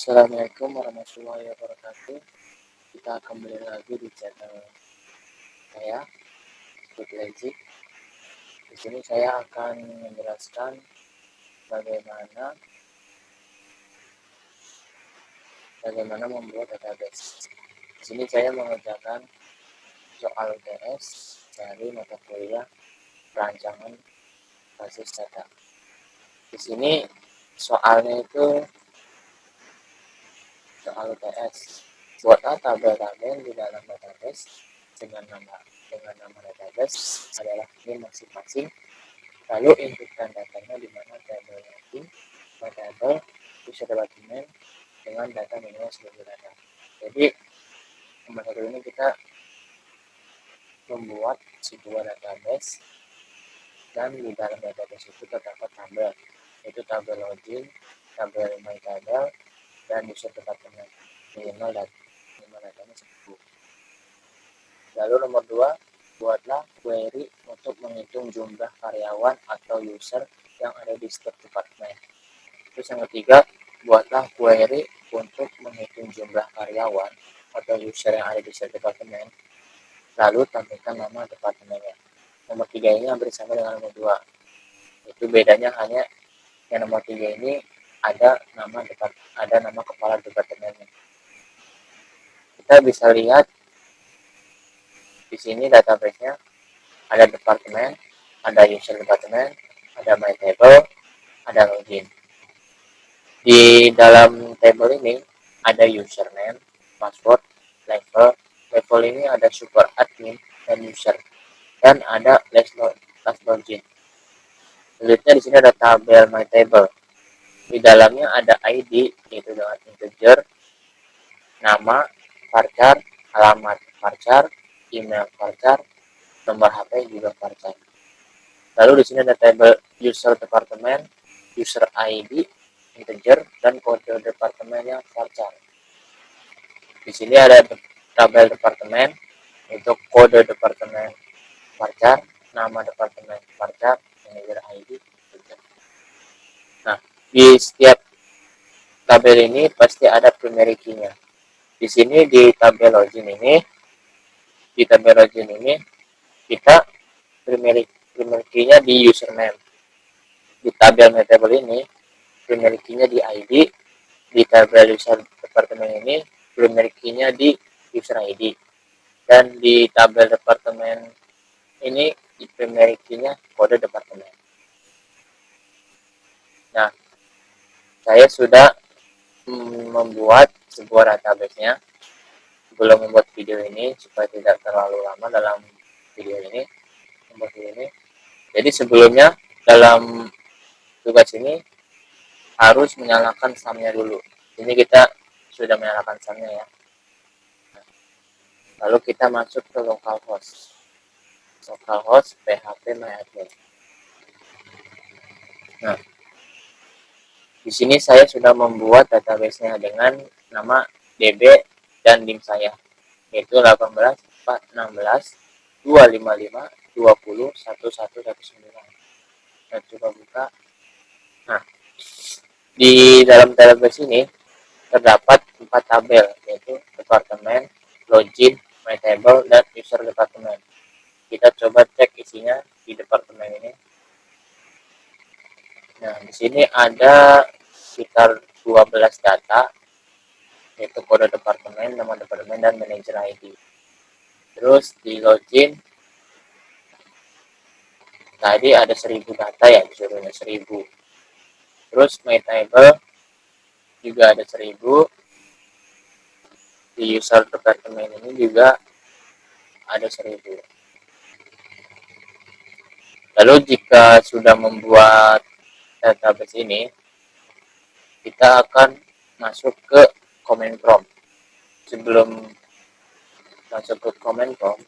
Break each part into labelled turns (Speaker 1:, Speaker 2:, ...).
Speaker 1: Assalamualaikum warahmatullahi wabarakatuh. Kita kembali lagi di channel saya, Legit. Di sini saya akan menjelaskan bagaimana membuat database. Di sini saya mengerjakan soal UTS dari mata kuliah perancangan basis data. Di sini soalnya itu soal UTS. Buatlah tabel-tabel di dalam database dengan nama database adalah ini masing-masing. Lalu inputkan datanya di mana tabel ranking, tabel user dokumen dengan data minimal seluruh data. Jadi nomor satu ini kita membuat sebuah database, dan di dalam database itu terdapat tabel, yaitu tabel login, tabel my tabel, dan user dokumen minimal datanya 10. Lalu nomor 2, buatlah query untuk menghitung jumlah karyawan atau user yang ada di setiap departemen. Terus yang ketiga, buatlah query untuk menghitung jumlah karyawan atau user yang ada di setiap departemen, lalu tampilkan nama departemennya. Nomor 3 ini hampir sama dengan nomor 2. Itu bedanya hanya yang nomor 3 ini ada nama kepala departemennya. Kita bisa lihat di sini database-nya ada departemen, ada user departemen, ada my table, ada login. Di dalam table ini ada username, password, level ini ada super admin dan user, dan ada last login. Selanjutnya di sini ada tabel my table. Di dalamnya ada ID, yaitu dengan integer, nama, varchar, alamat varchar, email varchar, nomor HP juga varchar. Lalu di sini ada tabel user departemen, user ID, integer, dan kode departemennya varchar. Di sini ada tabel departemen, yaitu kode departemen varchar, nama departemen varchar, manager ID, integer. Nah, di setiap tabel ini pasti ada primary key-nya. Di sini di tabel login ini kita primary key-nya di username. Di tabel my table ini primary key-nya di ID. Di tabel user departemen ini primary key-nya di user ID. Dan di tabel departemen ini di primary key-nya kode departemen. Nah, saya sudah membuat sebuah database-nya. Sebelum membuat video ini, supaya tidak terlalu lama dalam video ini, jadi sebelumnya dalam tugas ini harus menyalakan SAM-nya dulu. Ini kita sudah menyalakan SAM-nya ya. Lalu kita masuk ke localhost php myadmin. Nah, di sini saya sudah membuat database-nya dengan nama db dan dim saya, yaitu 18 416 255 20 1119. Saya coba buka. Nah, di dalam database ini terdapat 4 tabel, yaitu departemen, login, my table, dan user departemen. Kita coba cek isinya di departemen ini. Nah, di sini ada sekitar 12 data, yaitu kode departemen, nama departemen, dan manager ID. Terus di login tadi ada 1000 data ya, disuruhnya 1000. Terus my table juga ada 1000. Di user departemen ini juga ada 1000. Lalu jika sudah membuat database ini, kita akan masuk ke command prompt. Sebelum masuk ke command prompt,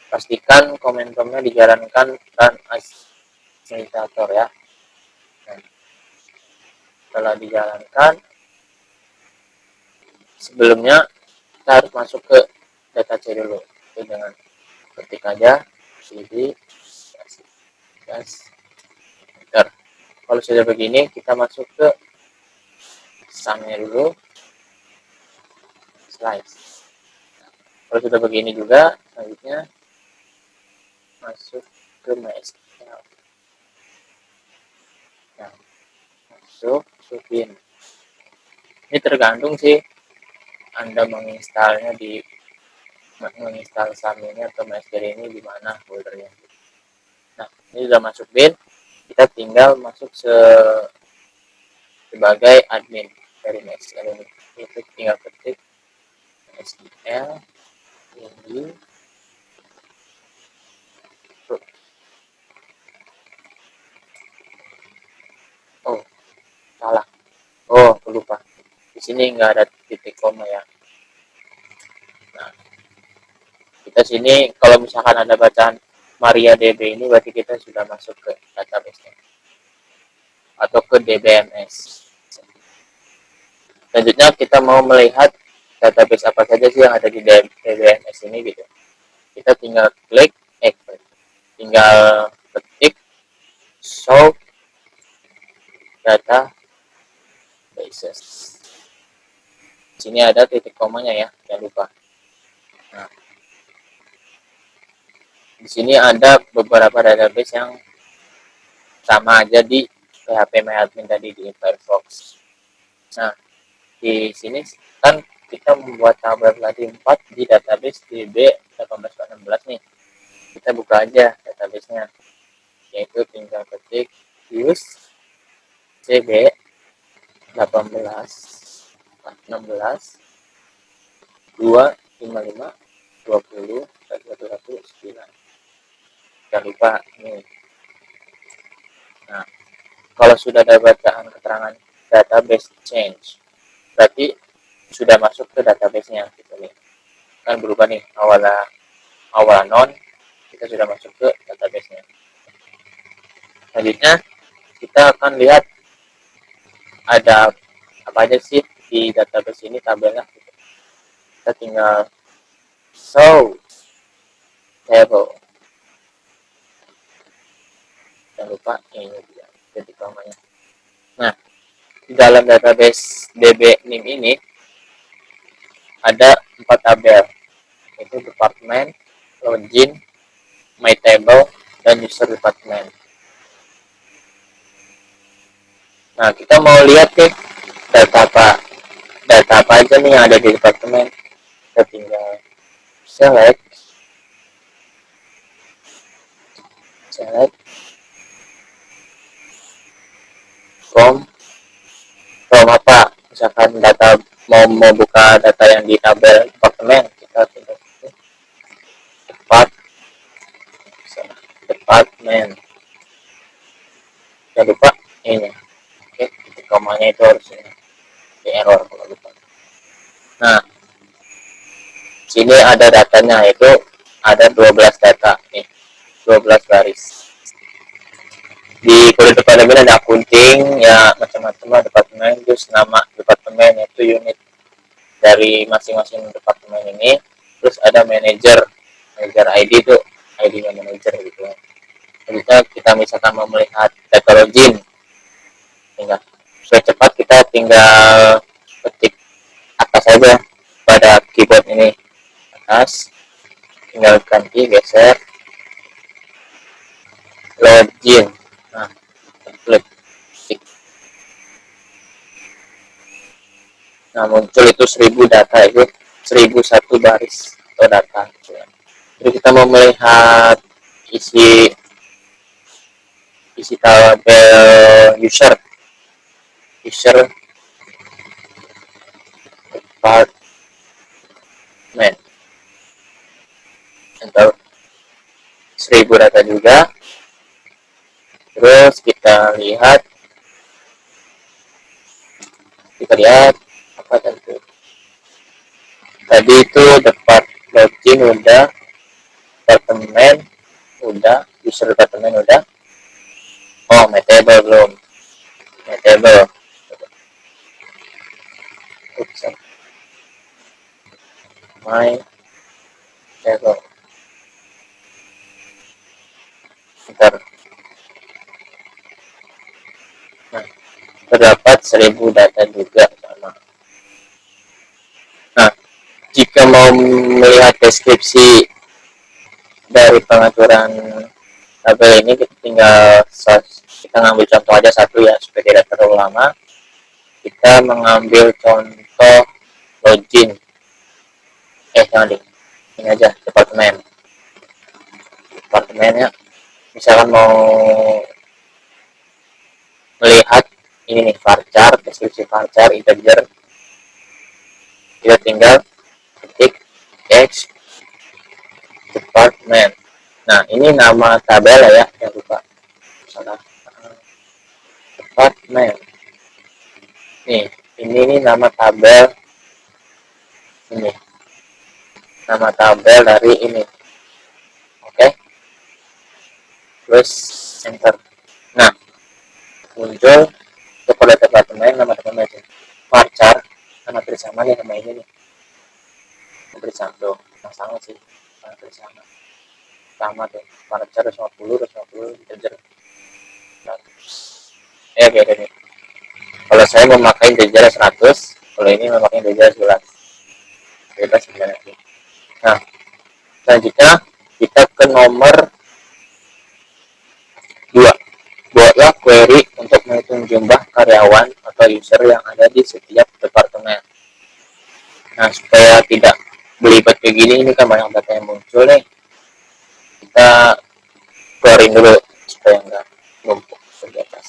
Speaker 1: pastikan command prompt-nya dijalankan run as administrator ya. Nah, setelah dijalankan, sebelumnya kita harus masuk ke data C dulu. Itu dengan ketik aja cd Bentar. Kalau sudah begini, kita masuk ke sumnya dulu, slice. Kalau sudah begini juga, selanjutnya masuk ke MySQL. Nah, masuk ke bin. Ini tergantung sih Anda menginstalnya menginstal SAM ini atau MySQL ini di mana foldernya. Nah, ini sudah masuk bin, kita tinggal masuk sebagai admin dari MySQL ini. Itu tinggal ketik MySQL ini. Oh, salah. Oh, lupa. Di sini nggak ada titik koma ya. Nah, kita sini kalau misalkan ada bacaan MariaDB ini berarti kita sudah masuk ke database-nya atau ke DBMS. Selanjutnya kita mau melihat database apa saja sih yang ada di DBMS ini gitu. Kita tinggal tinggal ketik show databases. Di sini ada titik komanya ya, jangan lupa. Nah, di sini ada beberapa database yang sama aja di PHPMyAdmin tadi di Firefox. Nah, di sini kan kita membuat tabel tadi 4 di database DB1816 nih. Kita buka aja database-nya, yaitu tinggal ketik use cb 1816 255 20 119. Jangan lupa nih. Nah, kalau sudah ada bacaan keterangan database change, berarti sudah masuk ke database-nya gitu nih. Kan berubah nih, awal non, kita sudah masuk ke database-nya. Selanjutnya kita akan lihat ada apa aja sih di database ini tabelnya. Kita tinggal show table. Jangan lupa ini dia titik komanya. Nah, di dalam database DB-NIM ini ada 4 tabel, yaitu department, login, my table, dan user department. Nah, kita mau lihat nih data apa aja nih yang ada di departemen. Kita tinggal select from apa, misalkan data mau buka data yang di tabel departemen, kita tinggal department. Jangan lupa ini, oke, titik komanya itu harus di error kalau lupa. Nah, sini ada datanya, yaitu ada 12 data nih, 12 baris. Di kode departemen ada accounting ya, macam-macam departemen, terus nama departemen yaitu unit dari masing-masing departemen ini, terus ada manager ID itu ID-nya manager gitu. Selanjutnya kita misalkan mau melihat data login, tinggal supaya cepat kita tinggal ketik atas saja pada keyboard ini, atas, tinggal ganti geser login. Nah, klik. Nah, muncul itu 1000 data, itu 1001 baris atau data. Jadi kita mau melihat isi tabel user department, enter 1000 data juga. Terus kita lihat apa tadi itu login udah, departemen udah, user departemen udah. Oh, my table belum. My table. My table. Bentar. terdapat 1000 data juga sama. Nah, jika mau melihat deskripsi dari pengaturan tabel ini, kita tinggal kita ngambil contoh aja satu ya supaya tidak terlalu lama. Kita mengambil contoh login. Jangan deh, ini aja departemen ya. Misalkan mau melihat ini nih varchar, deskripsi varchar integer, kita tinggal ketik text department. Nah, ini nama tabel ya, jangan lupa salah. Department. Nih, ini nama tabel ini. Nama tabel dari ini. Oke. Terus enter. Nah, muncul untuk pada departemen nama departemen varchar kan hampir sama nih sama ini nih. Hampir sama tuh. Sama sih. Hampir sama. Sama tuh. Varchar 250 integer. Beda nih. Kalau saya memakai integer 100, kalau ini memakai integer 11. Bebas sebenarnya. Nah, selanjutnya kita ke nomor 2. Buatlah query untuk menghitung jumlah karyawan atau user yang ada di setiap departemen. Nah, supaya tidak belibet kayak gini, ini kan banyak data yang muncul nih. Kita keluarin dulu supaya nggak numpuk di atas.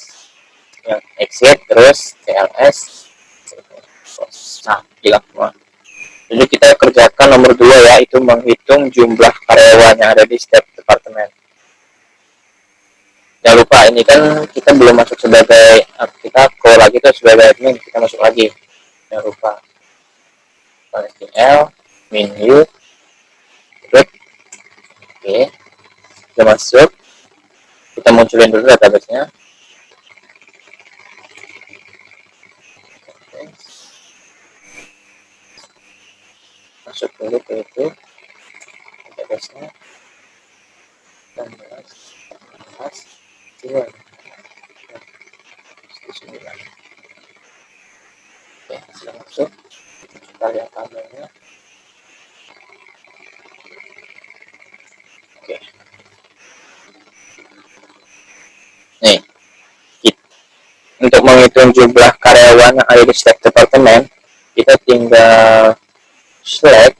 Speaker 1: Yang exit, terus cls. Nah, hilang semua. Jadi kita kerjakan nomor 2 ya, itu menghitung jumlah karyawan yang ada di setiap departemen. Jangan lupa, ini kan kita belum masuk sebagai, kita call lagi tuh sebagai admin, kita masuk lagi. Jangan lupa. SQL, menu, klik. Oke, kita masuk. Kita munculin dulu database-nya. Masuk dulu ke itu database-nya. 9. Oke, sudah masuk. Kita lihat tabelnya. Oke. Nih, untuk menghitung jumlah karyawan yang ada di setiap departemen, kita tinggal select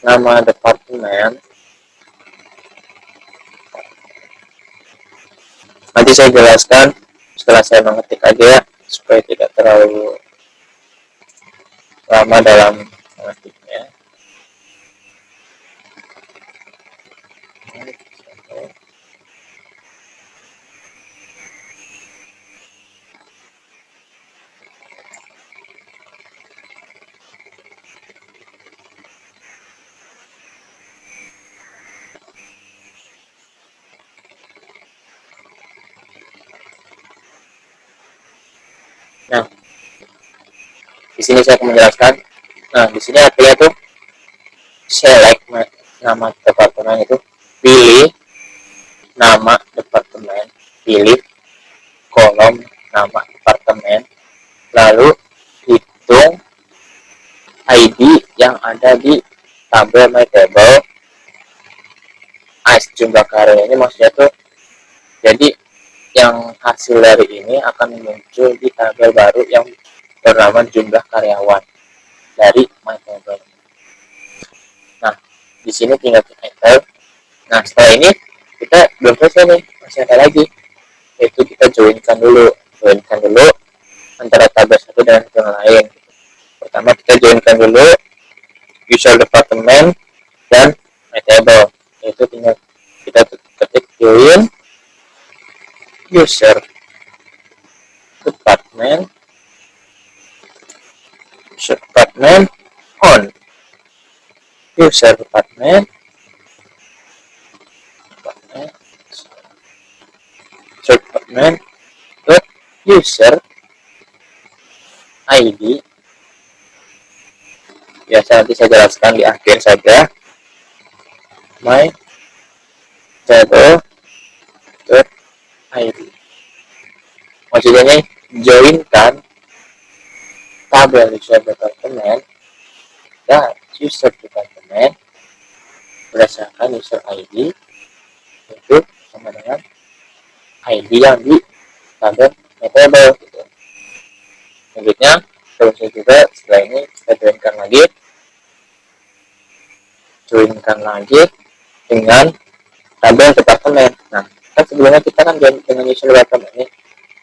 Speaker 1: nama departemen. Nanti saya jelaskan setelah saya mengetik aja ya, supaya tidak terlalu lama dalam mengetiknya. Nah, di sini saya akan menjelaskan. Nah, di sini artinya tuh select nama departemen itu, pilih nama departemen, pilih kolom nama departemen, lalu hitung ID yang ada di tabel my table. Jumlah karya ini maksudnya tuh, jadi yang hasil dari ini akan muncul di tabel baru yang bernama jumlah karyawan dari my table. Nah, di sini tinggal enter. Nah, setelah ini kita belum selesai nih, masih ada lagi, yaitu kita joinkan dulu antara tabel satu dan yang lain. Pertama kita joinkan dulu user department dan my table, yaitu tinggal kita ketik join user department on user department dot user ID. Biasa nanti saya jelaskan di akhir saja. my table dot id. Maksudnya nih, joinkan tabel user departemen dan user departemen berdasarkan user ID itu sama dengan ID yang di tabel metode gitu. Selanjutnya terus juga setelah ini kita joinkan lagi dengan tabel departemen. Nah, kan sebelumnya kita kan join dengan user departemen ini,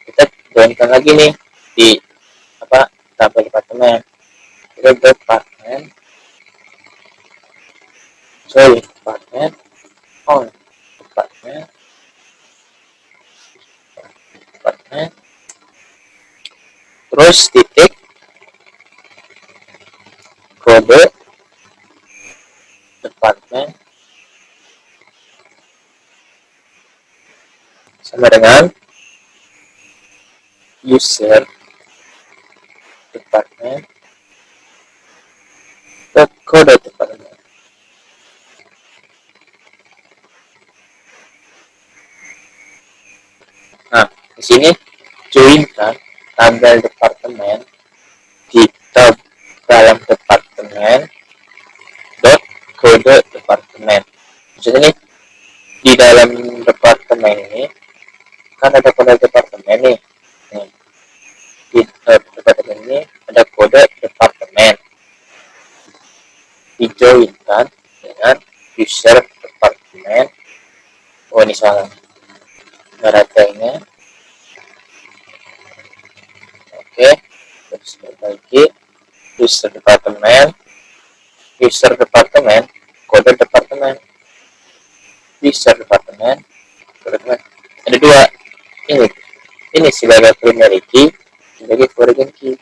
Speaker 1: kita joinkan lagi nih di tabel departemen. Kita departemen on departemen terus titik kode departemen sama dengan user departemen ke kode departemen. Nah, di sini joinkan tabel departemen di tab dalam departemen dot kode departemen. Maksudnya nih, di dalam departemen ini kan ada kode departemen nih. Di departemen ini ada kode departemen, dijoinkan dengan user departemen. Oh, ini salah karakternya. Oke, terus perbaiki user departemen kode departemen user departemen kode departemen. Ada dua ini sebagai primary key, sebagai foreign key.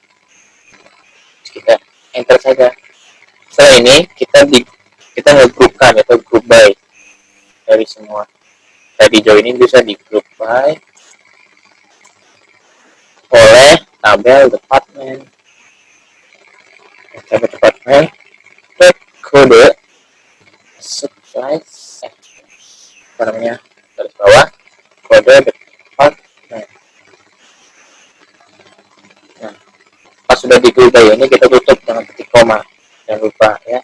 Speaker 1: Kita enter saja. Setelah ini kita ngegrupkan atau group by dari semua tadi joinin, bisa di group by oleh tabel departemen ke kode surprise garis bawah kode departemen. Nah, pas sudah di group by ini kita tutup dengan ketik koma, jangan lupa ya.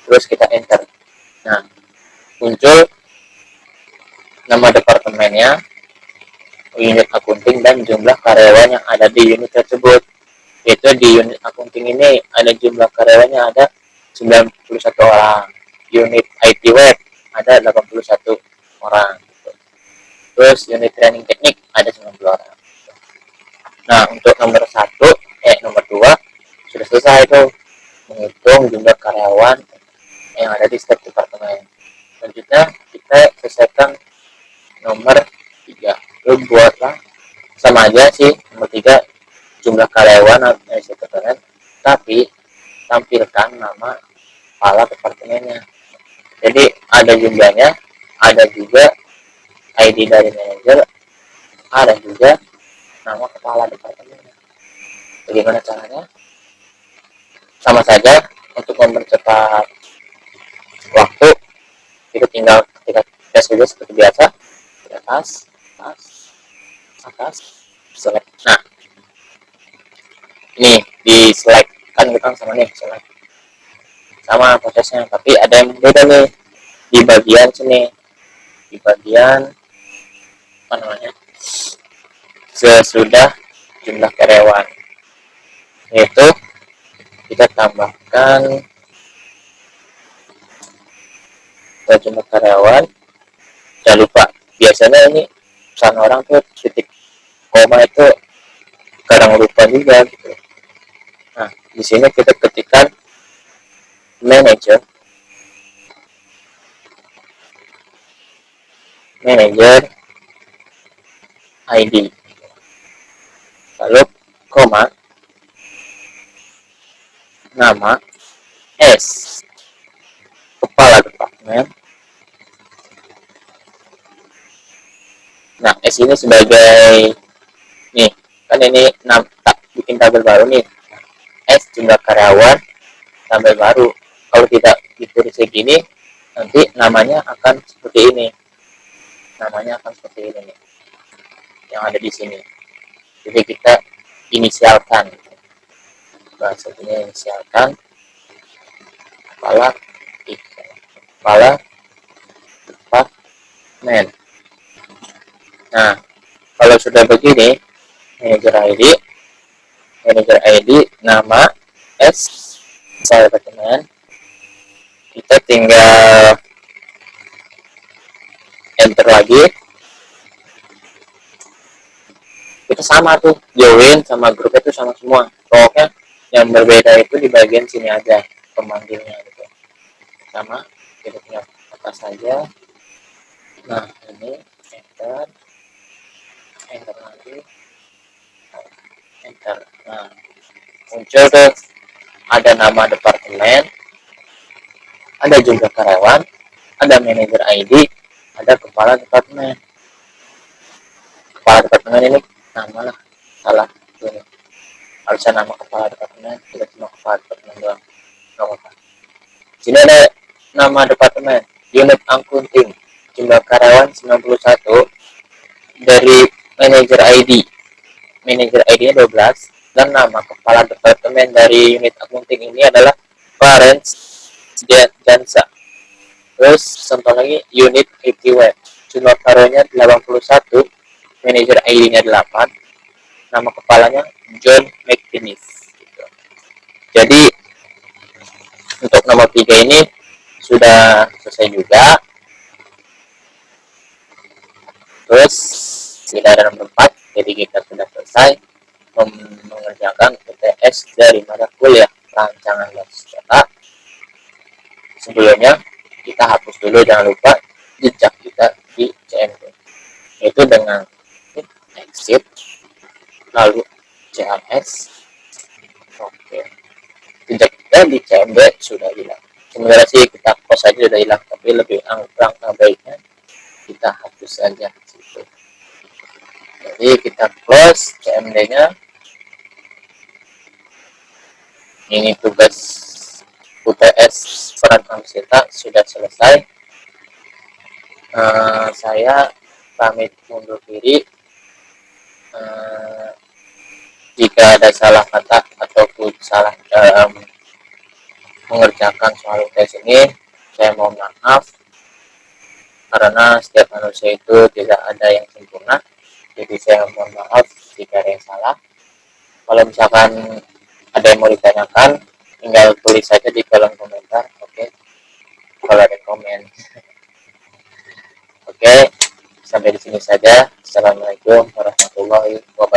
Speaker 1: Terus kita enter. Nah, muncul nama departemennya, unit akunting, dan jumlah karyawan yang ada di unit tersebut. Yaitu di unit akunting ini ada jumlah karyawannya ada 91 orang. Unit IT web ada 81 orang. Terus unit training teknik ada 90 orang. Nah, untuk nomor 2 sudah selesai tuh, menghitung jumlah karyawan yang ada di setiap departemen. Selanjutnya kita selesaikan nomor 3. Lu buatlah sama aja sih, nomor 3 jumlah karyawan dari departemen, tapi tampilkan nama kepala departemennya. Jadi ada jumlahnya, ada juga ID dari manajer, ada juga nama kepala departemennya. Bagaimana caranya? Sama saja, untuk mempercepat waktu kita tinggal ketika tes saja seperti biasa, atas select. Nah, ini di select kan kita sama nih, select sama prosesnya, tapi ada yang beda nih di bagian sini, di bagian apa namanya, sesudah jumlah karyawan, yaitu kita tambahkan jumlah karyawan. Jangan lupa, biasanya ini pesan orang tuh titik koma itu kadang lupa juga gitu. Nah, di sini kita ketikkan manager ID, lalu koma, nama S kepala departemen. Nah, S ini sebagai nih, kan ini bikin tabel baru nih. S jumlah karyawan, tabel baru. Kalau tidak ditulis segini, nanti namanya akan seperti ini. Namanya akan seperti ini nih, yang ada di sini. Jadi kita inisialkan, bahasa ini inisialkan kepala kepala departemen. Nah, kalau sudah begini, manager ID, nama, kepala departemen, kita tinggal enter lagi. Itu sama tuh, join sama grup itu sama semua. Pokoknya yang berbeda itu di bagian sini aja pemanggilnya gitu. Sama, kita tinggal atas saja. Nah, ini enter lagi, enter. Nah, muncul tuh ada nama departemen, ada juga karyawan, ada manajer ID, ada kepala departemen. Kepala departemen ini nama lah, salah ini. Harusnya nama kepala departemen, tidak cuma kepala departemen doang. Nggak apa-apa. Sini ada nama departemen, unit accounting, jumlah karyawan 91, dari manajer ID. Manajer ID-nya 12, dan nama kepala departemen dari unit accounting ini adalah Clarence Jansa. Terus contoh lagi unit IT web, jumlah karyawannya 81, manajer ID-nya 8, nama kepalanya John McGinnis gitu. Jadi untuk nomor 3 ini sudah selesai juga. Terus tidak ada nomor 4, jadi kita sudah selesai mengerjakan UTS dari mata kuliah rancangan basis data. Sebelumnya kita hapus dulu, jangan lupa jejak kita di CMD, yaitu dengan exit lalu CLS. Oke, jejak kita di CMD sudah hilang. Sebenarnya sih kita close saja sudah hilang, tapi lebih langkah baiknya kita hapus saja situ. Jadi kita close CMD-nya. Ini tugas UTS peran kita sudah selesai. Saya pamit undur diri. Jika ada salah kata ataupun salah dalam mengerjakan soal UTS ini, saya mohon maaf, karena setiap manusia itu tidak ada yang sempurna. Jadi saya mohon maaf jika ada yang salah. Kalau misalkan ada yang mau ditanyakan, tinggal tulis saja di kolom komentar. Oke, kalau ada komen. Oke, sampai di sini saja. Assalamualaikum warahmatullahi wabarakatuh.